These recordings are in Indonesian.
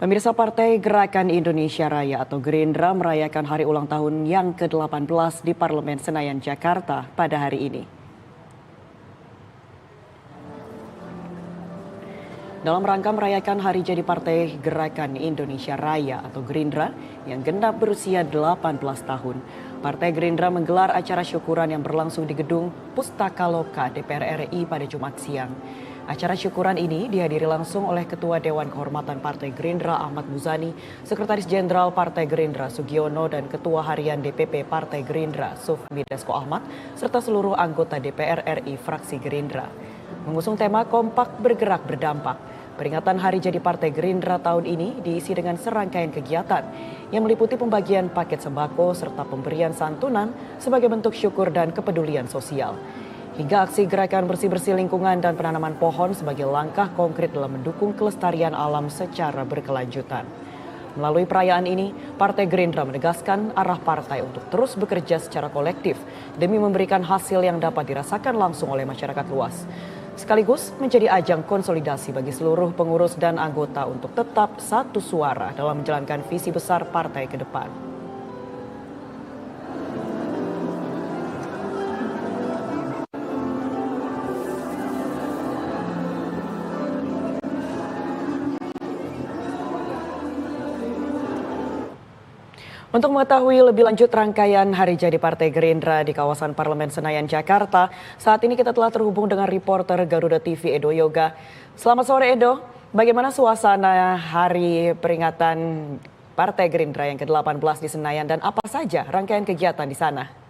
Pemirsa Partai Gerakan Indonesia Raya atau Gerindra merayakan hari ulang tahun yang ke-18 di Parlemen Senayan, Jakarta pada hari ini. Dalam rangka merayakan hari jadi Partai Gerakan Indonesia Raya atau Gerindra yang genap berusia 18 tahun, Partai Gerindra menggelar acara syukuran yang berlangsung di Gedung Pustaka Loka DPR RI pada Jumat siang. Acara syukuran ini dihadiri langsung oleh Ketua Dewan Kehormatan Partai Gerindra Ahmad Muzani, Sekretaris Jenderal Partai Gerindra Sugiono, dan Ketua Harian DPP Partai Gerindra Sufmi Dasko Ahmad, serta seluruh anggota DPR RI fraksi Gerindra. Mengusung tema Kompak Bergerak Berdampak, peringatan Hari Jadi Partai Gerindra tahun ini diisi dengan serangkaian kegiatan yang meliputi pembagian paket sembako serta pemberian santunan sebagai bentuk syukur dan kepedulian sosial. Hingga aksi gerakan bersih-bersih lingkungan dan penanaman pohon sebagai langkah konkret dalam mendukung kelestarian alam secara berkelanjutan. Melalui perayaan ini, Partai Gerindra menegaskan arah partai untuk terus bekerja secara kolektif demi memberikan hasil yang dapat dirasakan langsung oleh masyarakat luas. Sekaligus menjadi ajang konsolidasi bagi seluruh pengurus dan anggota untuk tetap satu suara dalam menjalankan visi besar partai ke depan. Untuk mengetahui lebih lanjut rangkaian Hari Jadi Partai Gerindra di kawasan Parlemen Senayan, Jakarta, saat ini kita telah terhubung dengan reporter Garuda TV Edo Yoga. Selamat sore Edo, bagaimana suasana hari peringatan Partai Gerindra yang ke-18 di Senayan dan apa saja rangkaian kegiatan di sana?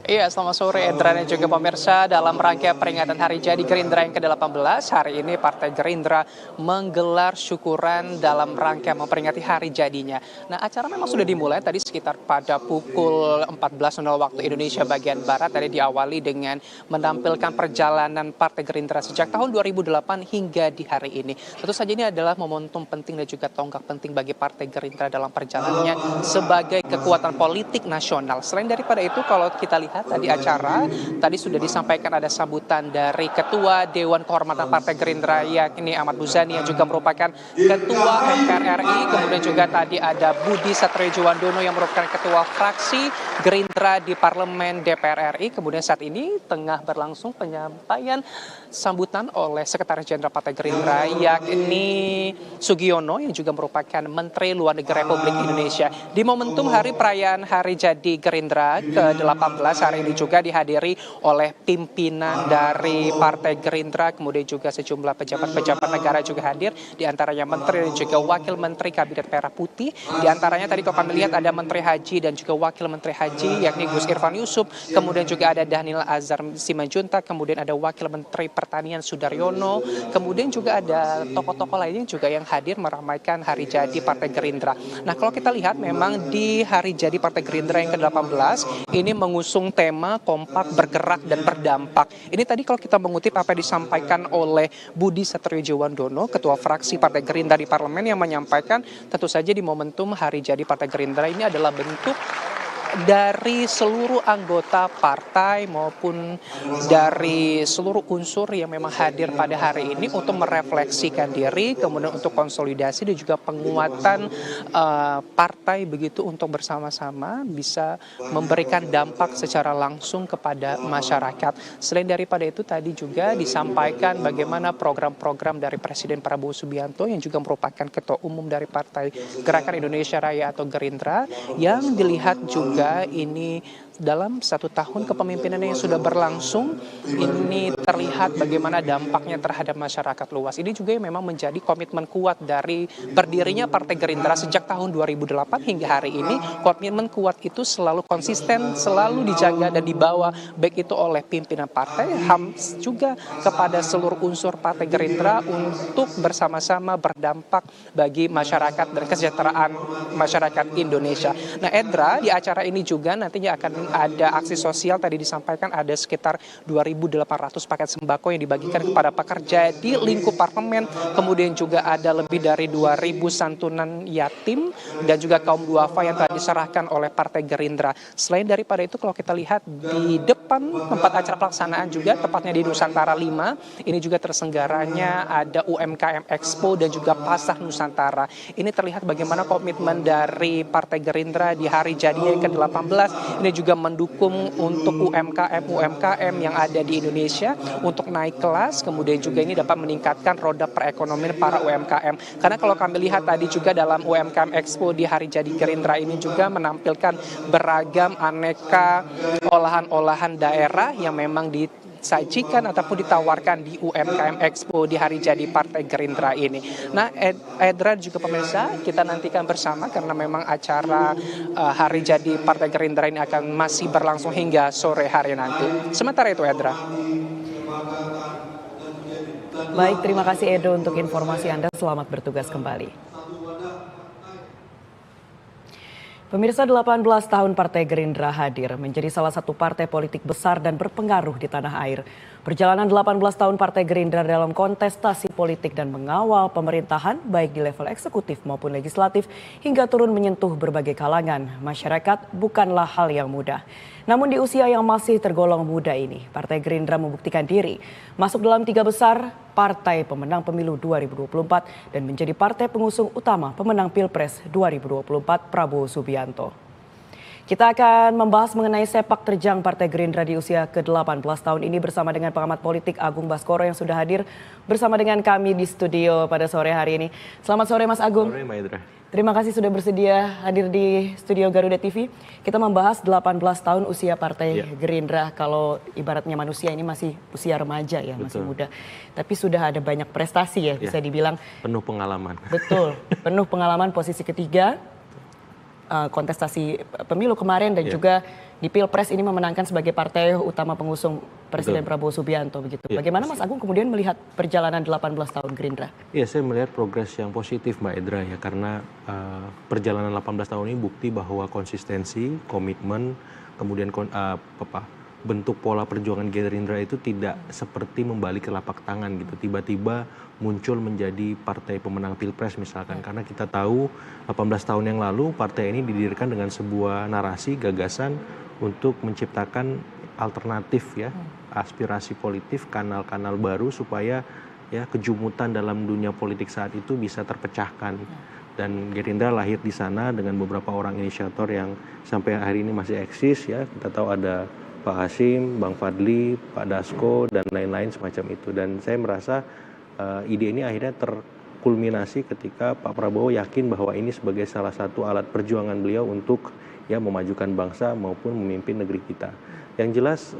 Iya, selamat sore Edra dan juga pemirsa. Dalam rangka peringatan Hari Jadi Gerindra yang ke-18, hari ini Partai Gerindra menggelar syukuran dalam rangka memperingati hari jadinya. Nah, acara memang sudah dimulai tadi sekitar pada pukul 14.00 waktu Indonesia bagian Barat. Tadi diawali dengan menampilkan perjalanan Partai Gerindra sejak tahun 2008 hingga di hari ini. Tentu saja ini adalah momentum penting dan juga tonggak penting bagi Partai Gerindra dalam perjalanannya sebagai kekuatan politik nasional. Selain daripada itu, kalau kita lihat tadi acara, tadi sudah disampaikan ada sambutan dari Ketua Dewan Kehormatan Partai Gerindra yakni Ahmad Muzani yang juga merupakan Ketua MPR RI, kemudian juga tadi ada Budi Satriojiwandono yang merupakan Ketua Fraksi Gerindra di Parlemen DPR RI, kemudian saat ini tengah berlangsung penyampaian sambutan oleh Sekretaris Jenderal Partai Gerindra yakni Sugiono yang juga merupakan Menteri Luar Negeri Republik Indonesia. Di momentum hari perayaan Hari Jadi Gerindra ke-18 hari ini juga dihadiri oleh pimpinan dari Partai Gerindra, kemudian juga sejumlah pejabat-pejabat negara juga hadir, diantaranya Menteri dan juga Wakil Menteri Kabinet Merah Putih. Diantaranya tadi kalau kami lihat ada Menteri Haji dan juga Wakil Menteri Haji yakni Gus Irfan Yusuf, kemudian juga ada Dhanil Azhar Simanjuntak, kemudian ada Wakil Menteri Pertanian Sudaryono, kemudian juga ada tokoh-tokoh lainnya juga yang hadir meramaikan Hari Jadi Partai Gerindra. Nah, kalau kita lihat memang di Hari Jadi Partai Gerindra yang ke-18 ini mengusung tema Kompak Bergerak dan Berdampak. Ini tadi kalau kita mengutip apa yang disampaikan oleh Budi Satriojiwandono, Ketua Fraksi Partai Gerindra di Parlemen, yang menyampaikan tentu saja di momentum Hari Jadi Partai Gerindra ini adalah bentuk dari seluruh anggota partai maupun dari seluruh unsur yang memang hadir pada hari ini untuk merefleksikan diri, kemudian untuk konsolidasi dan juga penguatan partai begitu untuk bersama-sama bisa memberikan dampak secara langsung kepada masyarakat. Selain daripada itu tadi juga disampaikan bagaimana program-program dari Presiden Prabowo Subianto yang juga merupakan Ketua Umum dari Partai Gerakan Indonesia Raya atau Gerindra, yang dilihat juga ini dalam 1 tahun kepemimpinannya yang sudah berlangsung ini terlihat bagaimana dampaknya terhadap masyarakat luas. Ini juga yang memang menjadi komitmen kuat dari berdirinya Partai Gerindra sejak tahun 2008 hingga hari ini. Komitmen kuat itu selalu konsisten, selalu dijaga dan dibawa baik itu oleh pimpinan partai, juga kepada seluruh unsur Partai Gerindra untuk bersama-sama berdampak bagi masyarakat dan kesejahteraan masyarakat Indonesia. Nah, Edra, di acara ini juga nantinya akan ada aksi sosial tadi disampaikan ada sekitar 2.800 paket sembako yang dibagikan kepada pekerja di lingkup parlemen. Kemudian juga ada lebih dari 2.000 santunan yatim dan juga kaum duafa yang telah diserahkan oleh Partai Gerindra. Selain daripada itu, kalau kita lihat di depan tempat acara pelaksanaan juga, tepatnya di Nusantara 5, ini juga terselenggaranya ada UMKM Expo dan juga Pasar Nusantara. Ini terlihat bagaimana komitmen dari Partai Gerindra di hari jadinya yang ke-18 ini juga mendukung untuk UMKM yang ada di Indonesia untuk naik kelas, kemudian juga ini dapat meningkatkan roda perekonomian para UMKM. Karena kalau kami lihat tadi juga dalam UMKM Expo di hari jadi Gerindra ini juga menampilkan beragam aneka olahan-olahan daerah yang memang disajikan ataupun ditawarkan di UMKM Expo di hari jadi Partai Gerindra ini. Nah, Edra juga pemirsa, kita nantikan bersama karena memang acara hari jadi Partai Gerindra ini akan masih berlangsung hingga sore hari nanti. Sementara itu, Edra. Baik, terima kasih Edo untuk informasi Anda. Selamat bertugas kembali. Pemirsa, 18 tahun Partai Gerindra hadir menjadi salah satu partai politik besar dan berpengaruh di tanah air. Perjalanan 18 tahun Partai Gerindra dalam kontestasi politik dan mengawal pemerintahan baik di level eksekutif maupun legislatif hingga turun menyentuh berbagai kalangan masyarakat bukanlah hal yang mudah. Namun di usia yang masih tergolong muda ini, Partai Gerindra membuktikan diri masuk dalam 3 besar partai pemenang pemilu 2024 dan menjadi partai pengusung utama pemenang Pilpres 2024 Prabowo Subianto. Kita akan membahas mengenai sepak terjang Partai Gerindra di usia ke-18 tahun ini bersama dengan pengamat politik Agung Baskoro yang sudah hadir bersama dengan kami di studio pada sore hari ini. Selamat sore Mas Agung. Sore Mbak Edra. Terima kasih sudah bersedia hadir di studio Garuda TV. Kita membahas 18 tahun usia Partai Gerindra. Kalau ibaratnya manusia ini masih usia remaja ya, masih muda. Tapi sudah ada banyak prestasi ya, bisa dibilang. Penuh pengalaman. Betul, penuh pengalaman, posisi ketiga. Kontestasi pemilu kemarin dan juga di Pilpres ini memenangkan sebagai partai utama pengusung Presiden Prabowo Subianto begitu. Bagaimana Mas Agung kemudian melihat perjalanan 18 tahun Gerindra? Iya, saya melihat progres yang positif Mbak Edra ya, karena perjalanan 18 tahun ini bukti bahwa konsistensi, komitmen, kemudian bentuk pola perjuangan Gerindra itu tidak seperti membalik telapak tangan gitu. Tiba-tiba muncul menjadi partai pemenang Pilpres misalkan. Karena kita tahu 18 tahun yang lalu partai ini didirikan dengan sebuah narasi, gagasan untuk menciptakan alternatif ya, aspirasi politik, kanal-kanal baru supaya ya kejumutan dalam dunia politik saat itu bisa terpecahkan. Dan Gerindra lahir di sana dengan beberapa orang inisiator yang sampai hari ini masih eksis ya. Kita tahu ada Pak Hasim, Bang Fadli, Pak Dasko, dan lain-lain semacam itu. Dan saya merasa ide ini akhirnya terkulminasi ketika Pak Prabowo yakin bahwa ini sebagai salah satu alat perjuangan beliau untuk ya memajukan bangsa maupun memimpin negeri kita. Yang jelas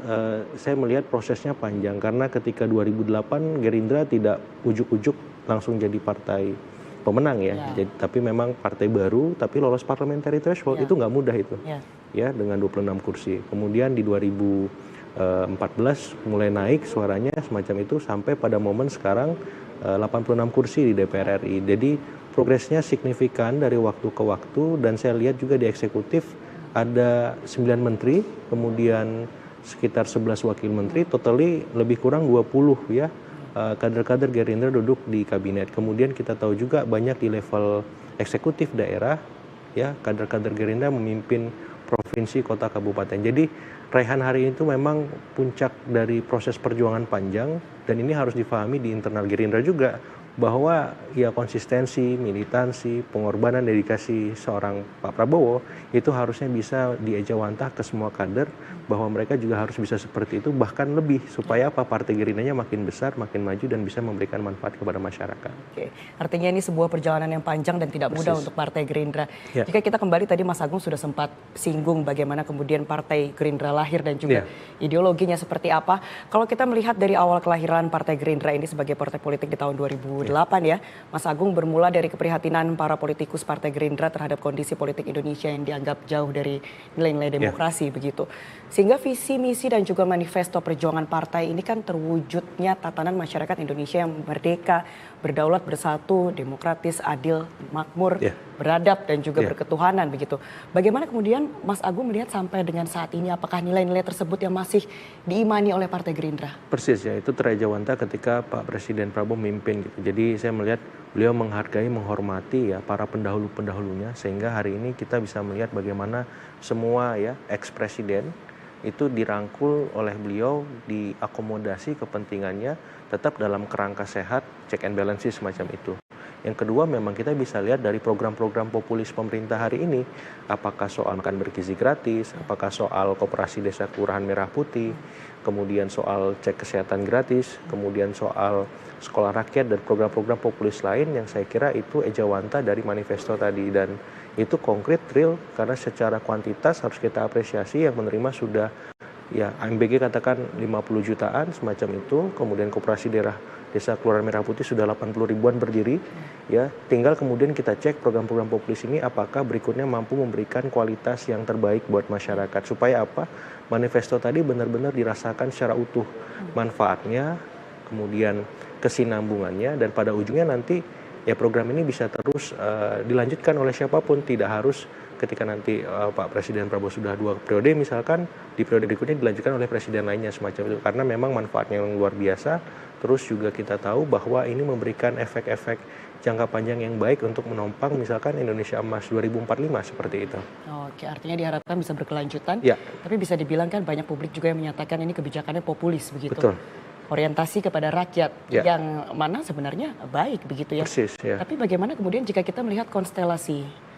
saya melihat prosesnya panjang karena ketika 2008 Gerindra tidak ujuk-ujuk langsung jadi partai pemenang ya. Jadi, tapi memang partai baru tapi lolos parliamentary threshold itu nggak mudah itu. Ya dengan 26 kursi. Kemudian di 2014 mulai naik suaranya semacam itu sampai pada momen sekarang 86 kursi di DPR RI. Jadi progresnya signifikan dari waktu ke waktu dan saya lihat juga di eksekutif ada 9 menteri, kemudian sekitar 11 wakil menteri, totally lebih kurang 20 ya kader-kader Gerindra duduk di kabinet. Kemudian kita tahu juga banyak di level eksekutif daerah ya kader-kader Gerindra memimpin provinsi, kota, kabupaten. Jadi raihan hari itu memang puncak dari proses perjuangan panjang dan ini harus difahami di internal Gerindra juga bahwa ya konsistensi, militansi, pengorbanan, dedikasi seorang Pak Prabowo itu harusnya bisa diejawantah ke semua kader bahwa mereka juga harus bisa seperti itu bahkan lebih supaya apa partai Gerindranya makin besar, makin maju dan bisa memberikan manfaat kepada masyarakat. Oke, artinya ini sebuah perjalanan yang panjang dan tidak mudah untuk Partai Gerindra. Jika kita kembali tadi Mas Agung sudah sempat singgung bagaimana kemudian Partai Gerindra lahir dan juga ideologinya seperti apa. Kalau kita melihat dari awal kelahiran Partai Gerindra ini sebagai partai politik di tahun 2008 ya, Mas Agung bermula dari keprihatinan para politikus Partai Gerindra terhadap kondisi politik Indonesia yang dianggap jauh dari nilai-nilai demokrasi begitu. Sehingga visi, misi, dan juga manifesto perjuangan partai ini kan terwujudnya tatanan masyarakat Indonesia yang merdeka, berdaulat, bersatu, demokratis, adil, makmur, beradab, dan juga berketuhanan begitu. Bagaimana kemudian Mas Agung melihat sampai dengan saat ini, apakah nilai-nilai tersebut yang masih diimani oleh Partai Gerindra? Persis ya, itu terejawanta ketika Pak Presiden Prabowo memimpin gitu. Jadi saya melihat beliau menghargai, menghormati ya para pendahulu-pendahulunya, sehingga hari ini kita bisa melihat bagaimana semua ya ex-presiden itu dirangkul oleh beliau, diakomodasi kepentingannya tetap dalam kerangka sehat, check and balances semacam itu. Yang kedua, memang kita bisa lihat dari program-program populis pemerintah hari ini, apakah soal makan bergizi gratis, apakah soal koperasi desa kelurahan merah putih, kemudian soal cek kesehatan gratis, kemudian soal sekolah rakyat dan program-program populis lain yang saya kira itu ejawanta dari manifesto tadi, dan itu konkret, real, karena secara kuantitas harus kita apresiasi. Yang menerima sudah ya AMBG katakan 50 jutaan semacam itu, kemudian koperasi daerah desa kelurahan merah putih sudah 80 ribuan berdiri ya. Tinggal kemudian kita cek program-program populis ini apakah berikutnya mampu memberikan kualitas yang terbaik buat masyarakat, supaya apa manifesto tadi benar-benar dirasakan secara utuh manfaatnya, kemudian kesinambungannya, dan pada ujungnya nanti ya program ini bisa terus dilanjutkan oleh siapapun, tidak harus ketika nanti Pak Presiden Prabowo sudah 2 periode misalkan, di periode berikutnya dilanjutkan oleh presiden lainnya semacam itu, karena memang manfaatnya yang luar biasa. Terus juga kita tahu bahwa ini memberikan efek-efek jangka panjang yang baik untuk menopang misalkan Indonesia Emas 2045 seperti itu. Oke, artinya diharapkan bisa berkelanjutan. Ya. Tapi bisa dibilang kan banyak publik juga yang menyatakan ini kebijakannya populis begitu. Betul. Orientasi kepada rakyat yang mana sebenarnya baik begitu ya. Persis, ya. Tapi bagaimana kemudian jika kita melihat konstelasi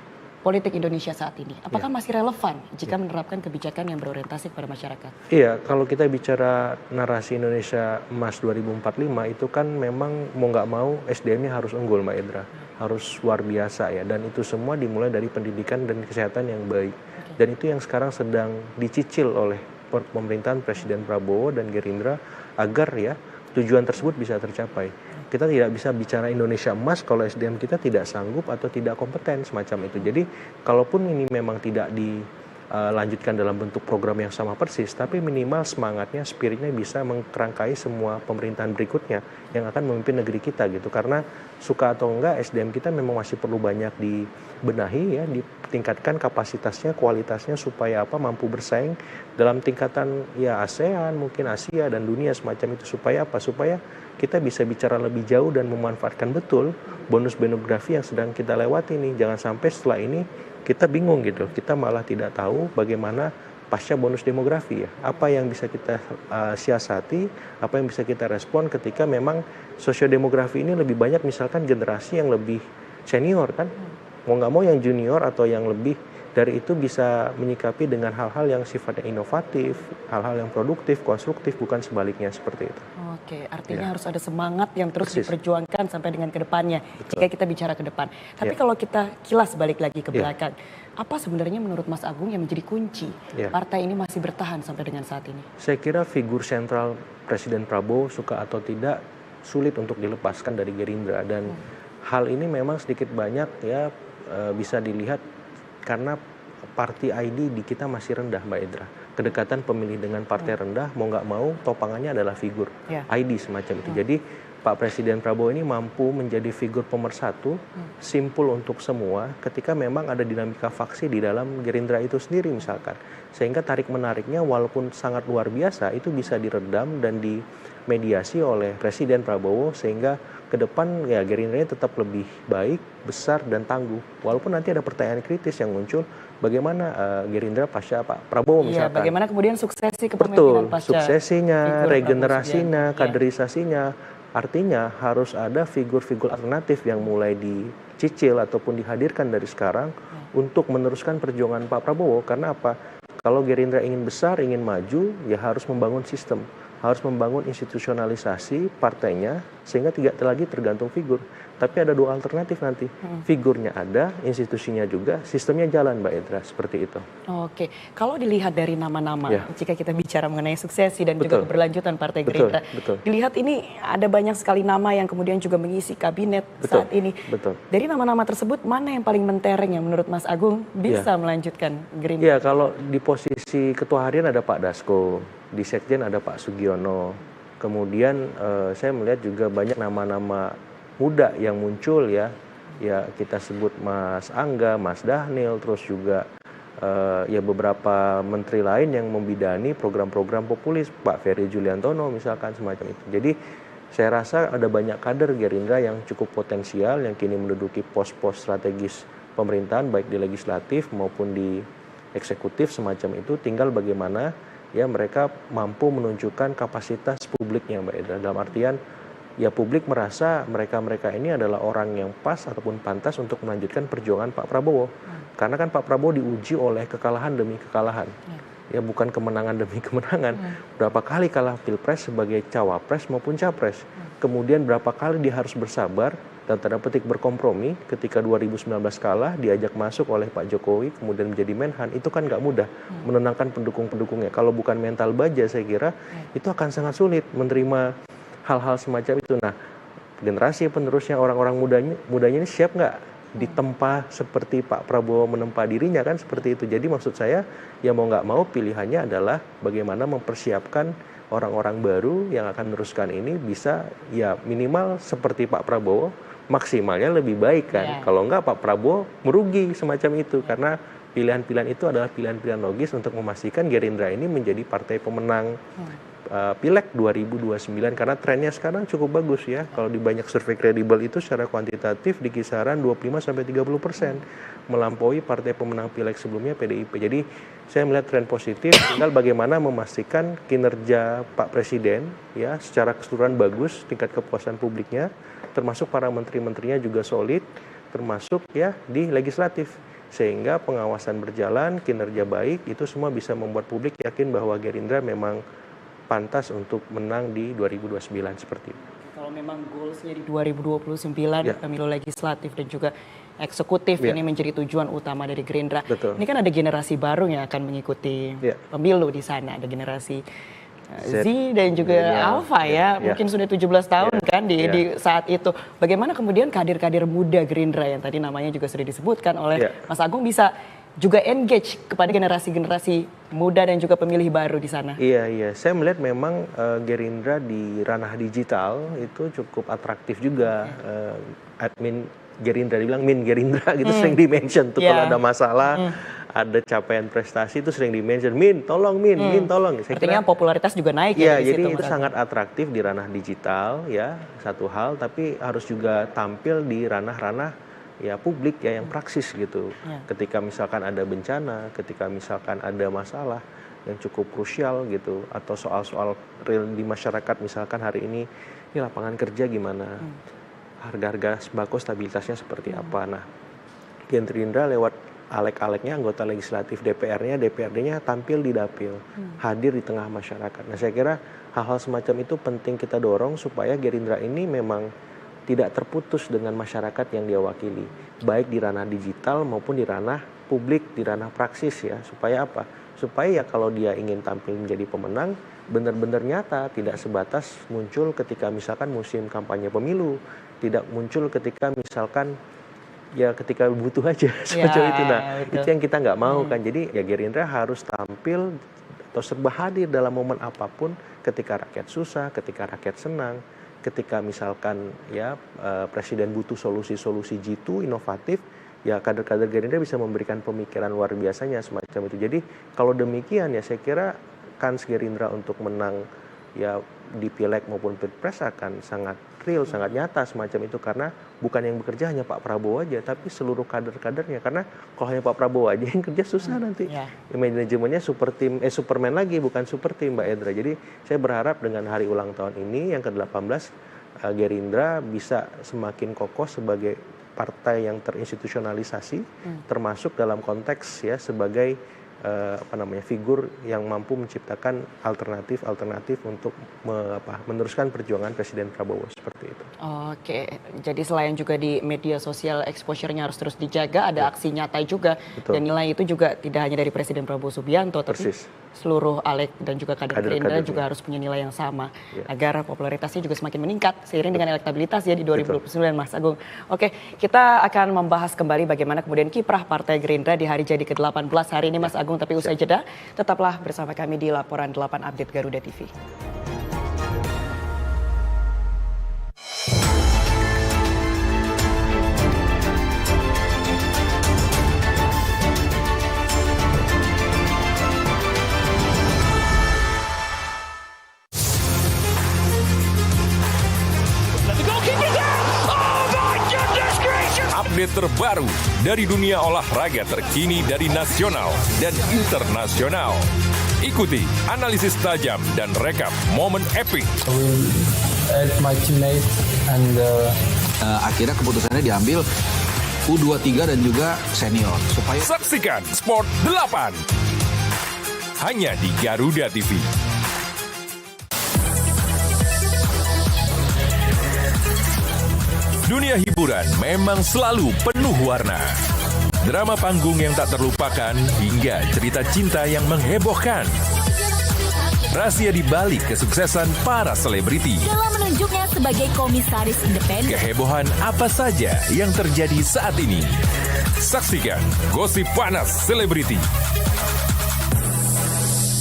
politik Indonesia saat ini, apakah masih relevan jika menerapkan kebijakan yang berorientasi kepada masyarakat? Iya, kalau kita bicara narasi Indonesia Emas 2045 itu kan memang mau nggak mau SDM-nya harus unggul, Mbak Edra, harus luar biasa ya, dan itu semua dimulai dari pendidikan dan kesehatan yang baik. Dan itu yang sekarang sedang dicicil oleh pemerintahan Presiden Prabowo dan Gerindra agar ya tujuan tersebut bisa tercapai. Kita tidak bisa bicara Indonesia Emas kalau SDM kita tidak sanggup atau tidak kompeten semacam itu. Jadi kalaupun ini memang tidak dilanjutkan dalam bentuk program yang sama persis, tapi minimal semangatnya, spiritnya bisa mengkerangkai semua pemerintahan berikutnya yang akan memimpin negeri kita gitu. Karena suka atau enggak SDM kita memang masih perlu banyak dibenahi ya, ditingkatkan kapasitasnya, kualitasnya supaya apa mampu bersaing dalam tingkatan ya ASEAN, mungkin Asia dan dunia semacam itu, supaya apa? Supaya kita bisa bicara lebih jauh dan memanfaatkan betul bonus demografi yang sedang kita lewati nih. Jangan sampai setelah ini kita bingung gitu, kita malah tidak tahu bagaimana pasca bonus demografi ya. Apa yang bisa kita siasati, apa yang bisa kita respon ketika memang sosiodemografi ini lebih banyak misalkan generasi yang lebih senior kan. Mau nggak mau yang junior atau yang lebih dari itu bisa menyikapi dengan hal-hal yang sifatnya inovatif, hal-hal yang produktif, konstruktif, bukan sebaliknya seperti itu. Oke, artinya harus ada semangat yang terus diperjuangkan sampai dengan ke depannya. Jika kita bicara ke depan. Tapi kalau kita kilas balik lagi ke belakang, apa sebenarnya menurut Mas Agung yang menjadi kunci partai ini masih bertahan sampai dengan saat ini? Saya kira figur sentral Presiden Prabowo, suka atau tidak, sulit untuk dilepaskan dari Gerindra, dan hal ini memang sedikit banyak ya bisa dilihat karena party ID di kita masih rendah, Mbak Edra. Kedekatan pemilih dengan partai rendah, mau nggak mau topangannya adalah figur ID semacam itu. Jadi Pak Presiden Prabowo ini mampu menjadi figur pemersatu, simpul untuk semua ketika memang ada dinamika faksi di dalam Gerindra itu sendiri misalkan. Sehingga tarik-menariknya walaupun sangat luar biasa itu bisa diredam dan dimediasi oleh Presiden Prabowo, sehingga ke depan ya Gerindra tetap lebih baik, besar dan tangguh. Walaupun nanti ada pertanyaan kritis yang muncul, bagaimana Gerindra pasca Pak Prabowo misalkan. Bagaimana kemudian suksesi kepemimpinan pasca. Suksesinya, regenerasinya, kaderisasinya. Artinya harus ada figur-figur alternatif yang mulai dicicil ataupun dihadirkan dari sekarang untuk meneruskan perjuangan Pak Prabowo. Karena apa? Kalau Gerindra ingin besar, ingin maju, ya harus membangun sistem. harus membangun institusionalisasi partainya sehingga tidak lagi tergantung figur. Tapi ada dua alternatif nanti. Figurnya ada, institusinya juga, sistemnya jalan, Mbak Edra, seperti itu. Oke, kalau dilihat dari nama-nama, Ya. jika kita bicara mengenai suksesi dan juga Betul. keberlanjutan Partai Betul, Gerindra, betul. dilihat ini ada banyak sekali nama yang kemudian juga mengisi kabinet Betul, saat ini. betul. Dari nama-nama tersebut, mana yang paling mentereng yang menurut Mas Agung bisa melanjutkan Gerindra? Iya, kalau di posisi ketua harian ada Pak Dasko, di sekjen ada Pak Sugiono. Kemudian saya melihat juga banyak nama-nama muda yang muncul ya kita sebut Mas Angga, Mas Dhanil, terus juga ya beberapa menteri lain yang membidani program-program populis, Pak Ferry Juliantono misalkan semacam itu. Jadi saya rasa ada banyak kader Gerindra yang cukup potensial yang kini menduduki pos-pos strategis pemerintahan baik di legislatif maupun di eksekutif semacam itu. Tinggal bagaimana ya mereka mampu menunjukkan kapasitas publiknya, Mbak Edra, dalam artian ya publik merasa mereka-mereka ini adalah orang yang pas ataupun pantas untuk melanjutkan perjuangan Pak Prabowo. Karena kan Pak Prabowo diuji oleh kekalahan demi kekalahan. Ya bukan kemenangan demi kemenangan. Berapa kali kalah Pilpres sebagai cawapres maupun capres. Kemudian berapa kali dia harus bersabar dan tanda petik berkompromi ketika 2019 kalah, diajak masuk oleh Pak Jokowi, kemudian menjadi Menhan. Itu kan nggak mudah menenangkan pendukung-pendukungnya. Kalau bukan mental baja saya kira itu akan sangat sulit menerima hal-hal semacam itu. Nah, generasi penerusnya orang-orang mudanya ini siap nggak ditempa seperti Pak Prabowo menempa dirinya kan seperti itu. Jadi maksud saya ya mau nggak mau pilihannya adalah bagaimana mempersiapkan orang-orang baru yang akan meneruskan ini bisa ya minimal seperti Pak Prabowo, maksimalnya lebih baik kan. Kalau nggak Pak Prabowo merugi semacam itu karena pilihan-pilihan itu adalah pilihan-pilihan logis untuk memastikan Gerindra ini menjadi partai pemenang Pileg 2029 karena trennya sekarang cukup bagus ya. Kalau di banyak survei kredibel itu secara kuantitatif di kisaran 25-30%, melampaui partai pemenang Pileg sebelumnya PDIP. Jadi saya melihat tren positif, tinggal bagaimana memastikan kinerja Pak Presiden ya secara keseluruhan bagus, tingkat kepuasan publiknya, termasuk para menteri-menterinya juga solid, termasuk ya di legislatif. Sehingga pengawasan berjalan, kinerja baik, itu semua bisa membuat publik yakin bahwa Gerindra memang pantas untuk menang di 2029 seperti itu. Kalau memang goalsnya di 2029 pemilu legislatif dan juga eksekutif ini menjadi tujuan utama dari Gerindra. Betul. Ini kan ada generasi baru yang akan mengikuti pemilu di sana. Ada generasi Z dan juga Alpha ya. Mungkin sudah 17 tahun kan di saat itu. Bagaimana kemudian kader-kader muda Gerindra yang tadi namanya juga sudah disebutkan oleh Mas Agung bisa juga engage kepada generasi-generasi muda dan juga pemilih baru di sana. Iya. Saya melihat memang Gerindra di ranah digital itu cukup atraktif juga. Admin Gerindra dibilang Min Gerindra gitu sering di-mention tuh kalau ada masalah, ada capaian prestasi itu sering di-mention. Min, tolong Min tolong. Saya artinya popularitas juga naik ya. Iya, Jadi itu sangat atraktif di ranah digital ya, satu hal, tapi harus juga tampil di ranah-ranah ya publik ya yang praksis gitu. Ketika misalkan ada bencana, ketika misalkan ada masalah yang cukup krusial gitu, atau soal-soal real di masyarakat, misalkan hari ini lapangan kerja gimana, harga-harga sembako stabilitasnya seperti apa. Nah, Gerindra lewat alek-aleknya anggota legislatif DPR-nya, DPRD-nya tampil di dapil, hadir di tengah masyarakat. Nah, saya kira hal-hal semacam itu penting kita dorong supaya Gerindra ini memang tidak terputus dengan masyarakat yang dia wakili, baik di ranah digital maupun di ranah publik, di ranah praksis ya. Supaya apa? Supaya ya kalau dia ingin tampil menjadi pemenang, benar-benar nyata, tidak sebatas muncul ketika misalkan musim kampanye pemilu, tidak muncul ketika misalkan ya ketika butuh aja semacam itu. Nah, itu yang kita nggak mau kan. Jadi ya Gerindra harus tampil atau serba hadir dalam momen apapun, ketika rakyat susah, ketika rakyat senang, ketika misalkan ya Presiden butuh solusi-solusi jitu inovatif, ya kader-kader Gerindra bisa memberikan pemikiran luar biasanya semacam itu. Jadi kalau demikian ya saya kira kans Gerindra untuk menang ya di Pileg maupun Pilpres akan sangat real, sangat nyata semacam itu, karena bukan yang bekerja hanya Pak Prabowo aja, tapi seluruh kader-kadernya. Karena kalau hanya Pak Prabowo aja yang kerja susah nanti. Manajemennya Superman lagi, bukan super tim, Mbak Edra. Jadi saya berharap dengan hari ulang tahun ini yang ke-18 Gerindra bisa semakin kokoh sebagai partai yang terinstitusionalisasi, termasuk dalam konteks ya sebagai figur yang mampu menciptakan alternatif untuk meneruskan perjuangan Presiden Prabowo seperti itu. Oke, jadi selain juga di media sosial exposure-nya harus terus dijaga, ada aksi nyata juga. Betul. Dan nilai itu juga tidak hanya dari Presiden Prabowo Subianto, tapi seluruh ALEG dan juga kader Gerindra juga harus punya nilai yang sama agar popularitasnya juga semakin meningkat seiring dengan elektabilitas ya di 2029, Mas Agung. Oke, kita akan membahas kembali bagaimana kemudian kiprah Partai Gerindra di hari jadi ke-18 hari ini, Mas Agung. Tapi usai jeda, tetaplah bersama kami di Laporan 8 Update Garuda TV. Update terbaru dari dunia olahraga terkini dari nasional dan internasional. Ikuti analisis tajam dan rekap momen epik. I will help my teammates and akhirnya keputusannya diambil U23 dan juga senior supaya saksikan Sport 8 hanya di Garuda TV. Dunia hiburan memang selalu penuh warna. Drama panggung yang tak terlupakan hingga cerita cinta yang menghebohkan. Rahasia di balik kesuksesan para selebriti. Dalam menunjuknya sebagai komisaris independen. Kehebohan apa saja yang terjadi saat ini. Saksikan Gosip Panas Selebriti.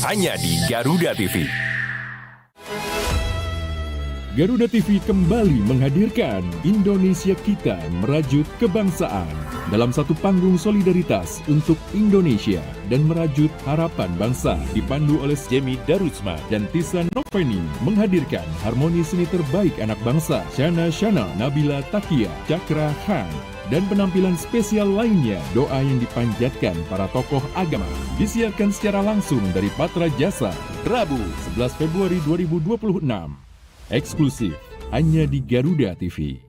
Hanya di Garuda TV. Garuda TV kembali menghadirkan Indonesia Kita Merajut Kebangsaan dalam satu panggung solidaritas untuk Indonesia dan merajut harapan bangsa, dipandu oleh Jemi Darusman dan Tisa Noveni, menghadirkan harmoni seni terbaik anak bangsa Shana Nabila Takia, Cakra Khan, dan penampilan spesial lainnya, doa yang dipanjatkan para tokoh agama. Disiarkan secara langsung dari Patra Jasa, Rabu 11 Februari 2026. Eksklusif hanya di Garuda TV.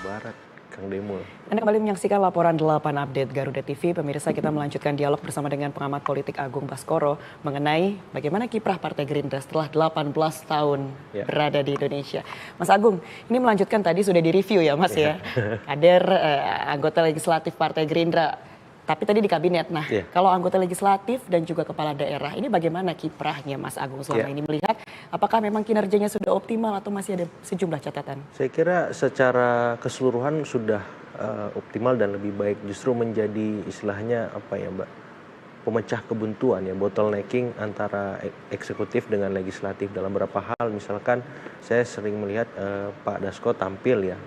Barat, Kang Demul. Anda kembali menyaksikan Laporan 8 Update Garuda TV. Pemirsa, kita melanjutkan dialog bersama dengan pengamat politik Agung Baskoro mengenai bagaimana kiprah Partai Gerindra setelah 18 tahun berada di Indonesia. Mas Agung, ini melanjutkan tadi sudah direview ya Mas ya. Kader anggota legislatif Partai Gerindra, tapi tadi di kabinet. Nah, kalau anggota legislatif dan juga kepala daerah, ini bagaimana kiprahnya Mas Agung selama ini melihat apakah memang kinerjanya sudah optimal atau masih ada sejumlah catatan? Saya kira secara keseluruhan sudah optimal dan lebih baik, justru menjadi istilahnya pemecah kebuntuan ya, bottlenecking antara eksekutif dengan legislatif dalam beberapa hal. Misalkan saya sering melihat Pak Dasko tampil ya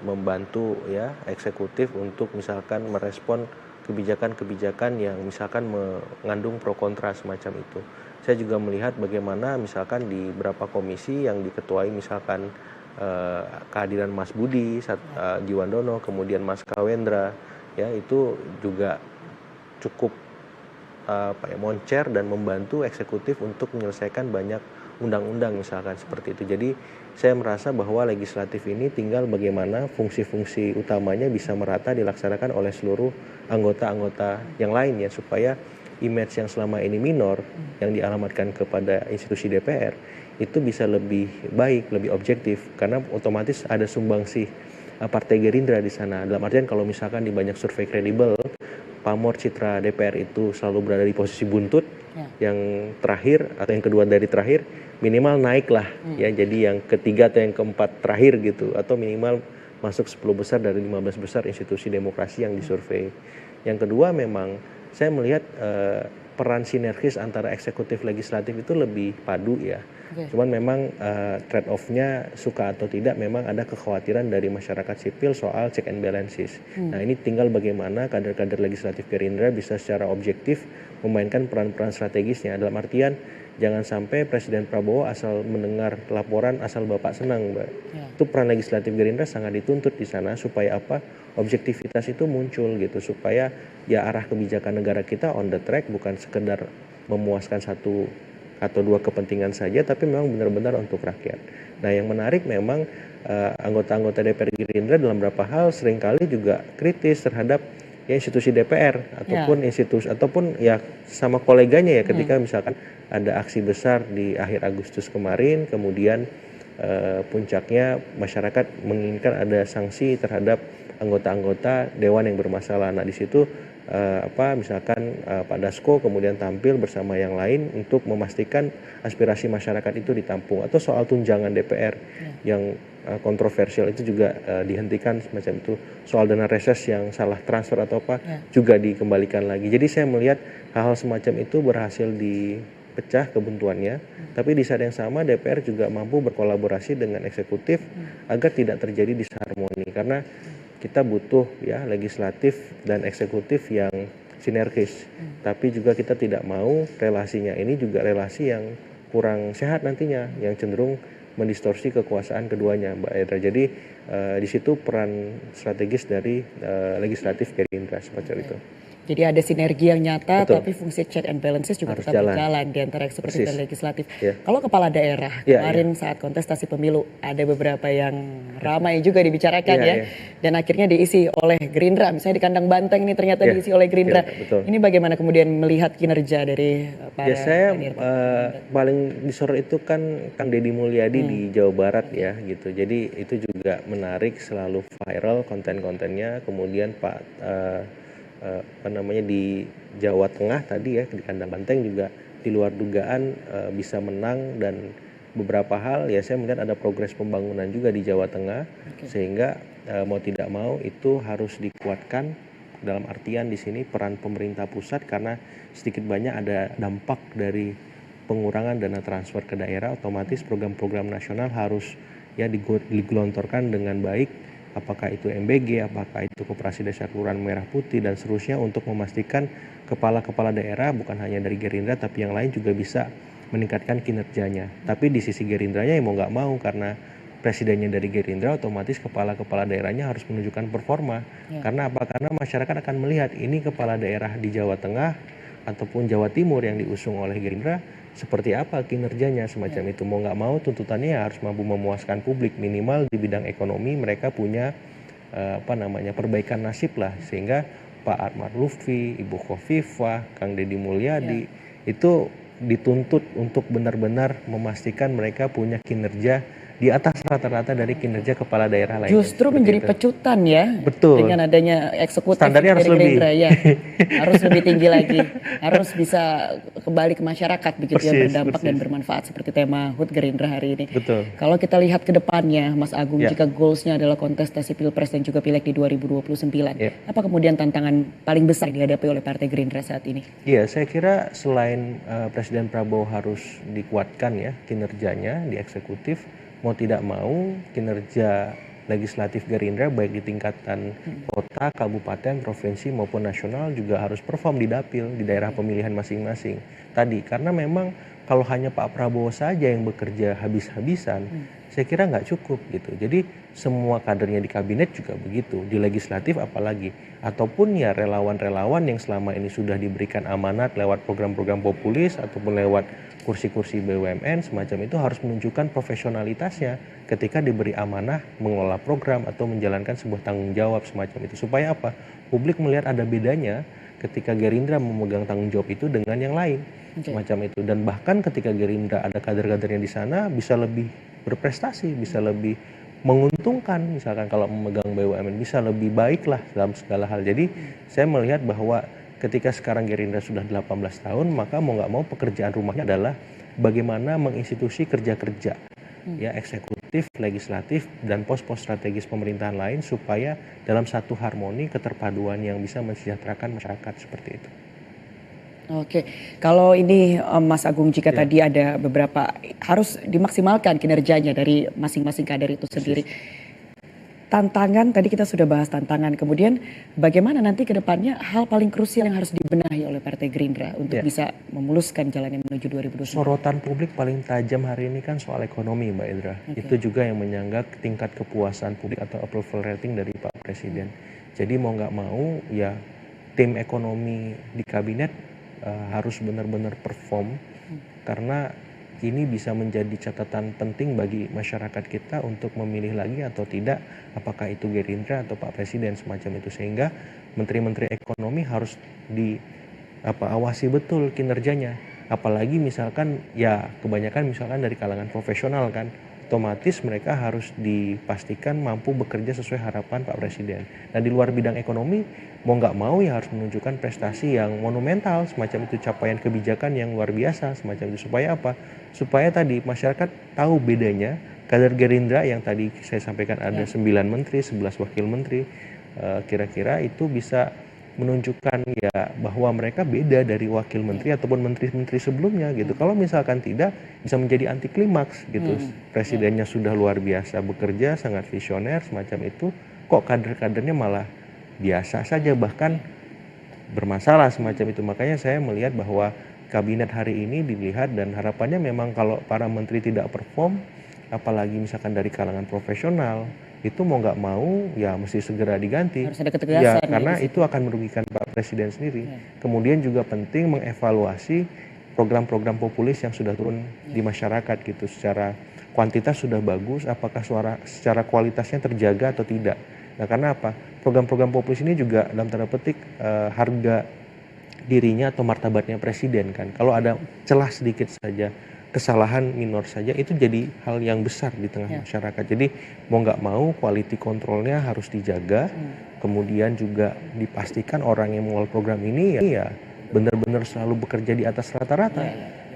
membantu ya eksekutif untuk misalkan merespon kebijakan-kebijakan yang misalkan mengandung pro kontra semacam itu. Saya juga melihat bagaimana misalkan di beberapa komisi yang diketuai misalkan kehadiran Mas Budi Jiwandono, kemudian Mas Kawendra, ya itu juga cukup moncer dan membantu eksekutif untuk menyelesaikan banyak undang-undang misalkan seperti itu. Jadi saya merasa bahwa legislatif ini tinggal bagaimana fungsi-fungsi utamanya bisa merata dilaksanakan oleh seluruh anggota-anggota yang lain ya, supaya image yang selama ini minor yang dialamatkan kepada institusi DPR itu bisa lebih baik, lebih objektif, karena otomatis ada sumbangsih Partai Gerindra di sana. Dalam artian kalau misalkan di banyak survei kredibel, pamor citra DPR itu selalu berada di posisi buntut, yang terakhir atau yang kedua dari terakhir minimal naik lah ya, jadi yang ketiga atau yang keempat terakhir gitu, atau minimal masuk 10 besar dari 15 besar institusi demokrasi yang disurvei. Yang kedua memang saya melihat peran sinergis antara eksekutif legislatif itu lebih padu ya. Cuman memang trade-off-nya suka atau tidak memang ada kekhawatiran dari masyarakat sipil soal check and balances. Nah ini tinggal bagaimana kader-kader legislatif Gerindra bisa secara objektif memainkan peran-peran strategisnya. Dalam artian jangan sampai Presiden Prabowo asal mendengar laporan asal Bapak senang, Mbak. Itu peran legislatif Gerindra sangat dituntut di sana supaya apa? Objektivitas itu muncul gitu, supaya ya arah kebijakan negara kita on the track, bukan sekedar memuaskan satu atau dua kepentingan saja, tapi memang benar-benar untuk rakyat. Nah, yang menarik memang anggota-anggota DPR Gerindra dalam beberapa hal seringkali juga kritis terhadap ya institusi DPR ataupun institusi ataupun ya sama koleganya ya ketika misalkan ada aksi besar di akhir Agustus kemarin, kemudian puncaknya masyarakat menginginkan ada sanksi terhadap anggota-anggota dewan yang bermasalah. Nah, di situ misalkan Pak Dasko kemudian tampil bersama yang lain untuk memastikan aspirasi masyarakat itu ditampung, atau soal tunjangan DPR yang kontroversial itu juga dihentikan semacam itu, soal dana reses yang salah transfer atau apa juga dikembalikan lagi. Jadi saya melihat hal-hal semacam itu berhasil dipecah kebuntuannya, tapi di saat yang sama DPR juga mampu berkolaborasi dengan eksekutif agar tidak terjadi disharmoni, karena kita butuh ya legislatif dan eksekutif yang sinergis. Tapi juga kita tidak mau relasinya ini juga relasi yang kurang sehat nantinya, yang cenderung mendistorsi kekuasaan keduanya, Mbak Edra. Jadi di situ peran strategis dari legislatif Gerindra semacam itu. Jadi ada sinergi yang nyata, Betul. tapi fungsi check and balances juga Harus tetap jalan. berjalan di antara eksekutif dan Persis. legislatif. Ya. Kalau kepala daerah, kemarin saat kontestasi pemilu, ada beberapa yang ramai juga dibicarakan Ya. dan akhirnya diisi oleh Gerindra. Misalnya di Kandang Banteng ini ternyata Ya. diisi oleh Gerindra. Betul. Ini bagaimana kemudian melihat kinerja dari para Ya, saya kandidat? paling disorot itu kan Kang Deddy Mulyadi di Jawa Barat ya gitu. Jadi itu juga menarik, selalu viral konten-kontennya. Kemudian di Jawa Tengah tadi ya di Kandang Banteng juga di luar dugaan bisa menang, dan beberapa hal ya saya melihat ada progres pembangunan juga di Jawa Tengah, sehingga mau tidak mau itu harus dikuatkan dalam artian di sini peran pemerintah pusat, karena sedikit banyak ada dampak dari pengurangan dana transfer ke daerah, otomatis program-program nasional harus ya digelontorkan dengan baik, apakah itu MBG, apakah itu Koperasi Desa Kelurahan Merah Putih dan seterusnya, untuk memastikan kepala-kepala daerah bukan hanya dari Gerindra tapi yang lain juga bisa meningkatkan kinerjanya. Tapi di sisi Gerindranya ya mau nggak mau, karena presidennya dari Gerindra, otomatis kepala-kepala daerahnya harus menunjukkan performa. Karena apa? Karena masyarakat akan melihat ini kepala daerah di Jawa Tengah ataupun Jawa Timur yang diusung oleh Gerindra seperti apa kinerjanya semacam itu. Mau nggak mau tuntutannya ya harus mampu memuaskan publik, minimal di bidang ekonomi mereka punya perbaikan nasib lah, sehingga Pak Armand Lutfi, Ibu Khofifah, Kang Deddy Mulyadi itu dituntut untuk benar-benar memastikan mereka punya kinerja di atas rata-rata dari kinerja kepala daerah lainnya. Justru menjadi pecutan ya. Betul. Dengan adanya eksekutif Standarnya harus dari lebih. Gerindra ya. Harus lebih tinggi lagi. Harus bisa kembali ke masyarakat begitu ya, berdampak dan bermanfaat seperti tema HUT Gerindra hari ini. Betul. Kalau kita lihat ke depannya Mas Agung, Ya. jika goalsnya adalah kontestasi Pilpres dan juga Pileg di 2029. Ya. Apa kemudian tantangan paling besar dihadapi oleh Partai Gerindra saat ini? Iya, saya kira selain Presiden Prabowo harus dikuatkan ya kinerjanya di eksekutif, mau tidak mau kinerja legislatif Gerindra baik di tingkatan kota, kabupaten, provinsi maupun nasional juga harus perform di dapil, di daerah pemilihan masing-masing. Tadi karena memang kalau hanya Pak Prabowo saja yang bekerja habis-habisan, saya kira nggak cukup gitu. Jadi semua kadernya di kabinet juga begitu, di legislatif apalagi, ataupun ya relawan-relawan yang selama ini sudah diberikan amanat lewat program-program populis ataupun lewat kursi-kursi BUMN semacam itu harus menunjukkan profesionalitasnya ketika diberi amanah mengelola program atau menjalankan sebuah tanggung jawab semacam itu. Supaya apa? Publik melihat ada bedanya ketika Gerindra memegang tanggung jawab itu dengan yang lain semacam itu. Dan bahkan ketika Gerindra ada kader-kadernya di sana bisa lebih berprestasi, bisa lebih menguntungkan, misalkan kalau memegang BUMN bisa lebih baik lah dalam segala hal. Jadi saya melihat bahwa ketika sekarang Gerindra sudah 18 tahun, maka mau nggak mau pekerjaan rumahnya adalah bagaimana menginstitusi kerja-kerja ya eksekutif, legislatif, dan pos-pos strategis pemerintahan lain supaya dalam satu harmoni keterpaduan yang bisa mensejahterakan masyarakat seperti itu. Oke, kalau ini Mas Agung, jika tadi ada beberapa harus dimaksimalkan kinerjanya dari masing-masing kader itu sendiri. Tantangan, tadi kita sudah bahas tantangan, kemudian bagaimana nanti ke depannya hal paling krusial yang harus dibenahi oleh Partai Gerindra untuk bisa memuluskan jalan yang menuju 2029? Sorotan publik paling tajam hari ini kan soal ekonomi, Mbak Edra. Itu juga yang menyanggah tingkat kepuasan publik atau approval rating dari Pak Presiden. Jadi mau nggak mau ya tim ekonomi di kabinet harus benar-benar perform karena ini bisa menjadi catatan penting bagi masyarakat kita untuk memilih lagi atau tidak apakah itu Gerindra atau Pak Presiden semacam itu, sehingga menteri-menteri ekonomi harus awasi betul kinerjanya, apalagi misalkan ya kebanyakan misalkan dari kalangan profesional kan, otomatis mereka harus dipastikan mampu bekerja sesuai harapan Pak Presiden. Nah di luar bidang ekonomi mau nggak mau ya harus menunjukkan prestasi yang monumental semacam itu, capaian kebijakan yang luar biasa semacam itu, supaya apa? Supaya tadi masyarakat tahu bedanya kader Gerindra yang tadi saya sampaikan ada 9 menteri, 11 wakil menteri, kira-kira itu bisa menunjukkan ya bahwa mereka beda dari wakil menteri ataupun menteri-menteri sebelumnya gitu. Kalau misalkan tidak, bisa menjadi anti klimaks gitu. Presidennya sudah luar biasa bekerja, sangat visioner semacam itu, kok kader-kadernya malah biasa saja bahkan bermasalah semacam itu. Makanya saya melihat bahwa kabinet hari ini dilihat dan harapannya memang kalau para menteri tidak perform, apalagi misalkan dari kalangan profesional, itu mau nggak mau ya mesti segera diganti. Harus ada ketegasan. Ya, karena itu akan merugikan Pak Presiden sendiri. Kemudian juga penting mengevaluasi program-program populis yang sudah turun di masyarakat gitu. Secara kuantitas sudah bagus, apakah secara kualitasnya terjaga atau tidak. Nah karena apa? Program-program populis ini juga dalam tanda petik harga dirinya atau martabatnya Presiden kan. Kalau ada celah sedikit saja, kesalahan minor saja, itu jadi hal yang besar di tengah masyarakat. Jadi mau nggak mau quality controlnya harus dijaga. Kemudian juga dipastikan orang yang mengelola program ini ya benar-benar selalu bekerja di atas rata-rata.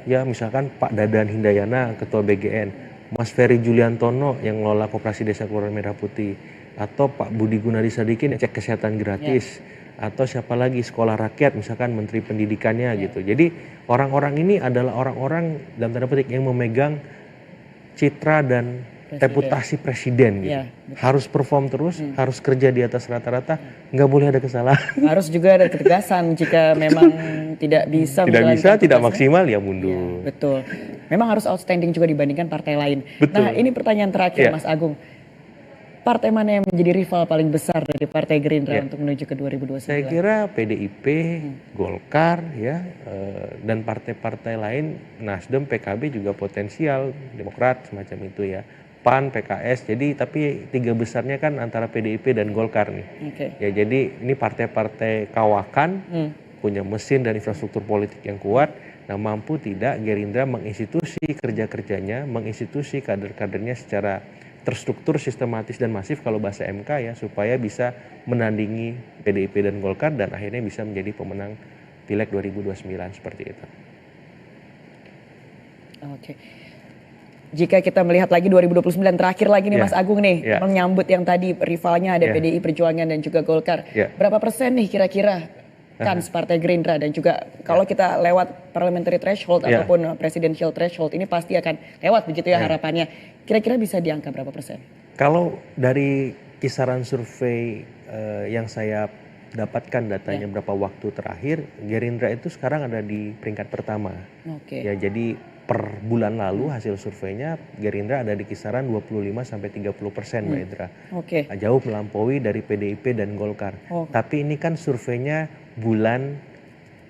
Ya misalkan Pak Dadan Hindayana, Ketua BGN, Mas Ferry Juliantono yang mengelola Koperasi Desa Kelurahan Merah Putih, atau Pak Budi Gunadi Sadikin cek kesehatan gratis. Atau siapa lagi sekolah rakyat misalkan menteri pendidikannya gitu. Jadi orang-orang ini adalah orang-orang dalam tanda petik yang memegang citra dan reputasi presiden gitu. Harus perform terus, harus kerja di atas rata-rata, nggak boleh ada kesalahan. Harus juga ada ketegasan jika memang tidak bisa tidak maksimal ya mundur. Ya, betul. Memang harus outstanding juga dibandingkan partai lain. Betul. Nah, ini pertanyaan terakhir Mas Agung. Partai mana yang menjadi rival paling besar dari Partai Gerindra untuk menuju ke 2029? Saya kira PDIP, Golkar ya, dan partai-partai lain, Nasdem, PKB juga potensial, Demokrat semacam itu ya, PAN, PKS. Jadi tapi tiga besarnya kan antara PDIP dan Golkar nih. Ya jadi ini partai-partai kawakan, punya mesin dan infrastruktur politik yang kuat. Nah mampu tidak Gerindra menginstitusi kerja-kerjanya, menginstitusi kader-kadernya secara terstruktur, sistematis dan masif kalau bahasa MK ya, supaya bisa menandingi PDIP dan Golkar dan akhirnya bisa menjadi pemenang Pileg 2029 seperti itu. Oke. Jika kita melihat lagi 2029 terakhir lagi nih Mas Agung nih, menyambut yang tadi rivalnya ada PDI Perjuangan dan juga Golkar. Berapa persen nih kira-kira kans Partai Gerindra, dan juga kalau kita lewat parliamentary threshold ataupun presidential threshold ini pasti akan lewat begitu ya harapannya. Kira-kira bisa di angka berapa persen? Kalau dari kisaran survei yang saya dapatkan datanya berapa waktu terakhir, Gerindra itu sekarang ada di peringkat pertama. Ya jadi per bulan lalu hasil surveinya Gerindra ada di kisaran 25-30% Mbak Edra. Jauh melampaui dari PDIP dan Golkar. Tapi ini kan surveinya bulan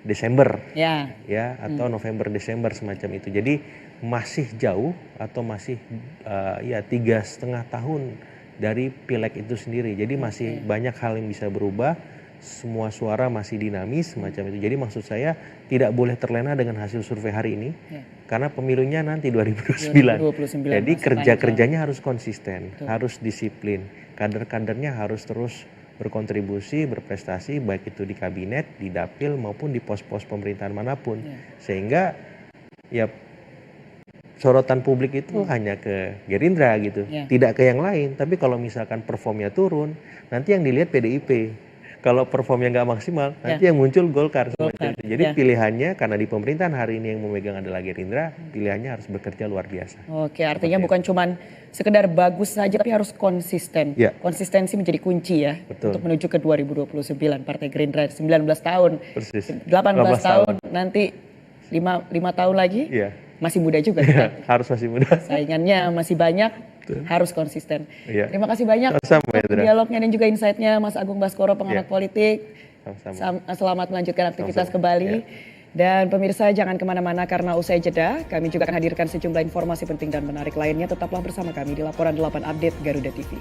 Desember ya atau November Desember semacam itu. Jadi masih jauh atau masih 3,5 tahun dari Pileg itu sendiri. Jadi masih banyak hal yang bisa berubah. Semua suara masih dinamis semacam itu. Jadi maksud saya tidak boleh terlena dengan hasil survei hari ini karena pemilunya nanti 2029. Jadi kerja-kerjanya harus konsisten, harus disiplin. Kader-kadernya harus terus berkontribusi, berprestasi baik itu di kabinet, di dapil maupun di pos-pos pemerintahan manapun. Sehingga ya sorotan publik itu hanya ke Gerindra gitu, tidak ke yang lain. Tapi kalau misalkan performnya turun, nanti yang dilihat PDIP. Kalau performnya nggak maksimal, nanti yang muncul Golkar. Jadi pilihannya karena di pemerintahan hari ini yang memegang adalah Gerindra, pilihannya harus bekerja luar biasa. Artinya bukan cuman sekedar bagus saja, tapi harus konsisten. Konsistensi menjadi kunci ya untuk menuju ke 2029. Partai Gerindra 19 tahun, 18 tahun, nanti 5 tahun lagi. Masih muda juga kan? Harus masih muda. Saingannya masih banyak, harus konsisten. Terima kasih banyak dialognya dan juga insight-nya Mas Agung Baskoro, pengamat politik. Selamat melanjutkan aktivitas kembali. Dan pemirsa jangan kemana-mana karena usai jeda, kami juga akan hadirkan sejumlah informasi penting dan menarik lainnya. Tetaplah bersama kami di Laporan 8 Update Garuda TV.